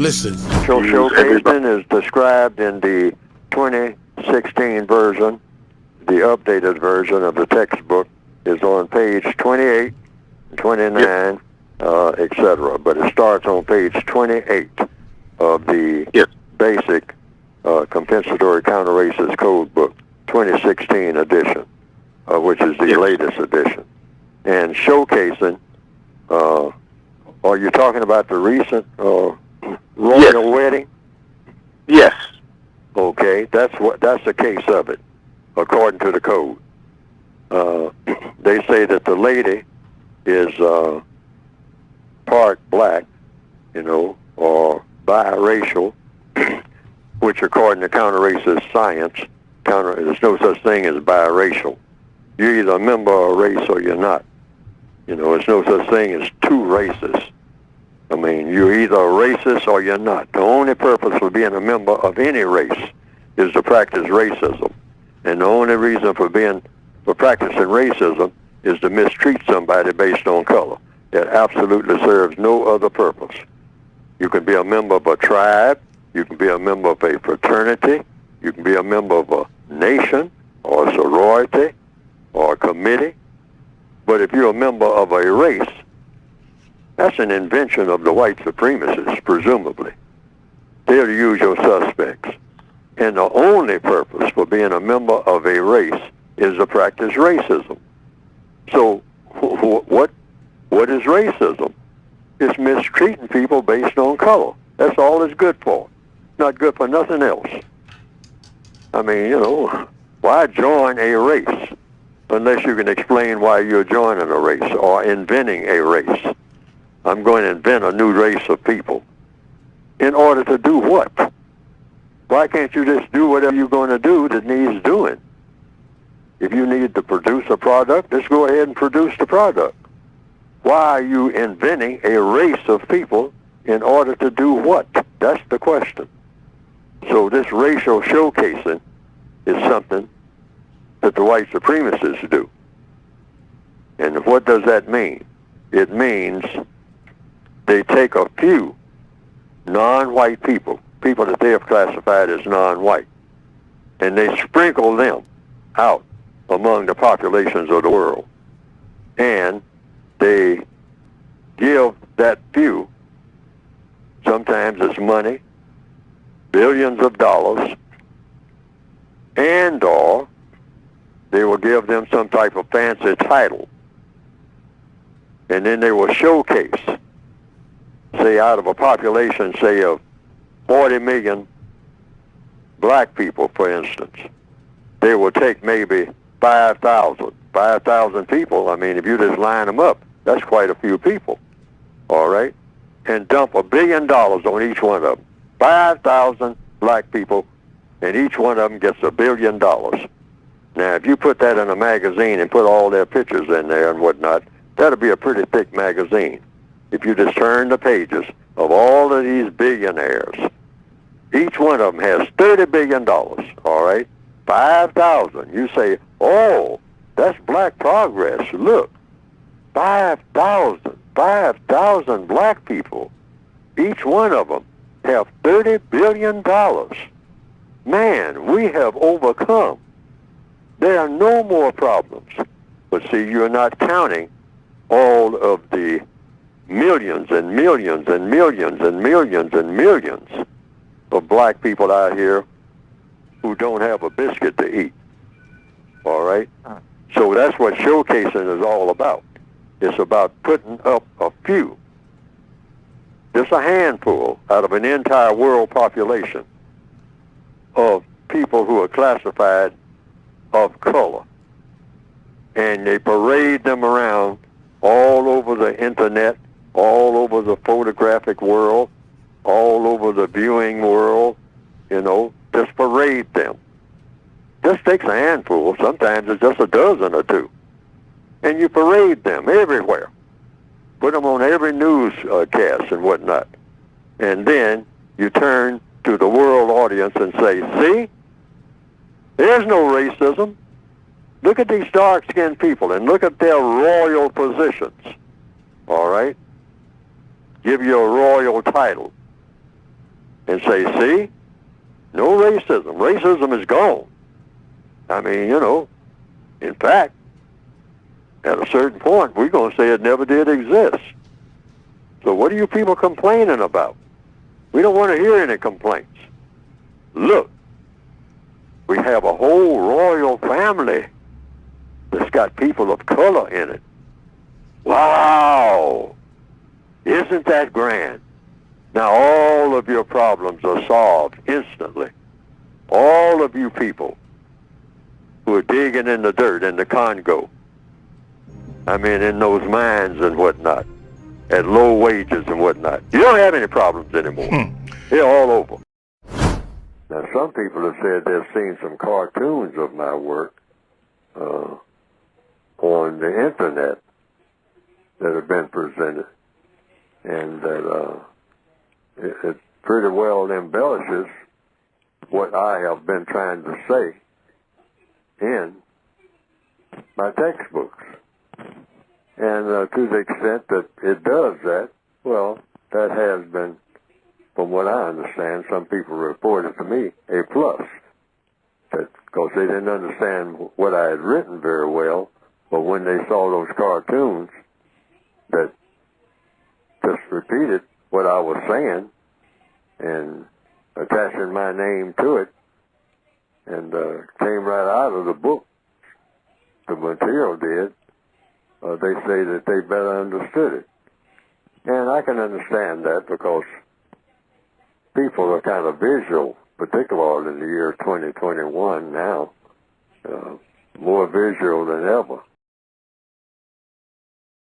Listen. Showcasing is described in the 2016 version. The updated version of the textbook is on page 28, 29, etc. But it starts on page 28 of the basic compensatory counter racist code book, 2016 edition, which is the latest edition. And showcasing, are you talking about the recent royal wedding? Yes. Okay, that's the case of it, according to the code. They say that the lady is part black, or biracial, which according to counter-racist science, there's no such thing as biracial. You're either a member of a race or you're not. There's no such thing as two races. I mean, you're either a racist or you're not. The only purpose for being a member of any race is to practice racism. And the only reason for practicing racism is to mistreat somebody based on color. It absolutely serves no other purpose. You can be a member of a tribe, you can be a member of a fraternity, you can be a member of a nation or a sorority or a committee. But if you're a member of a race, that's an invention of the white supremacists, presumably. They're the usual suspects. And the only purpose for being a member of a race is to practice racism. So what is racism? It's mistreating people based on color. That's all it's good for. Not good for nothing else. I mean, why join a race unless you can explain why you're joining a race or inventing a race? I'm going to invent a new race of people. In order to do what? Why can't you just do whatever you're going to do that needs doing? If you need to produce a product, just go ahead and produce the product. Why are you inventing a race of people in order to do what? That's the question. So this racial showcasing is something that the white supremacists do. And what does that mean? It means they take a few non-white people that they have classified as non-white, and they sprinkle them out among the populations of the world. And they give that few, sometimes it's money, billions of dollars, and or they will give them some type of fancy title. And then they will showcase, say out of a population, say of 40 million black people, for instance, they will take maybe 5,000 people. I mean, if you just line them up, that's quite a few people, all right? And dump $1 billion on each one of them. 5,000 black people, and each one of them gets $1 billion. Now, if you put that in a magazine and put all their pictures in there and whatnot, that'll be a pretty thick magazine. If you just turn the pages of all of these billionaires, each one of them has $30 billion, all right? 5,000. You say, oh, that's black progress. Look, 5,000 black people. Each one of them have $30 billion. Man, we have overcome. There are no more problems. But see, you're not counting all of the millions and millions and millions and millions and millions of black people out here who don't have a biscuit to eat. All right? So that's what showcasing is all about. It's about putting up a few, just a handful out of an entire world population of people who are classified of color. And they parade them around all over the internet, all over the photographic world, all over the viewing world, just parade them. Just takes a handful. Sometimes it's just a dozen or two. And you parade them everywhere. Put them on every newscast and whatnot. And then you turn to the world audience and say, see, there's no racism. Look at these dark-skinned people and look at their royal positions. All right? Give you a royal title. and say, see, no racism. Racism is gone. I mean, you know, in fact, at a certain point, we're going to say it never did exist. So what are you people complaining about? We don't want to hear any complaints. Look, we have a whole royal family that's got people of color in it. Wow! Isn't that grand? Now all of your problems are solved instantly. All of you people who are digging in the dirt in the Congo, I mean in those mines and whatnot, at low wages and whatnot, you don't have any problems anymore. They're all over. Now some people have said they've seen some cartoons of my work on the internet that have been presented, and that it pretty well embellishes what I have been trying to say in my textbooks. And to the extent that it does that, well, that has been, from what I understand, some people reported to me, a plus. Because they didn't understand what I had written very well, but when they saw those cartoons that just repeated what I was saying and attaching my name to it, and came right out of the book, the material did, they say that they better understood it. And I can understand that because people are kind of visual, particularly in the year 2021 now, more visual than ever.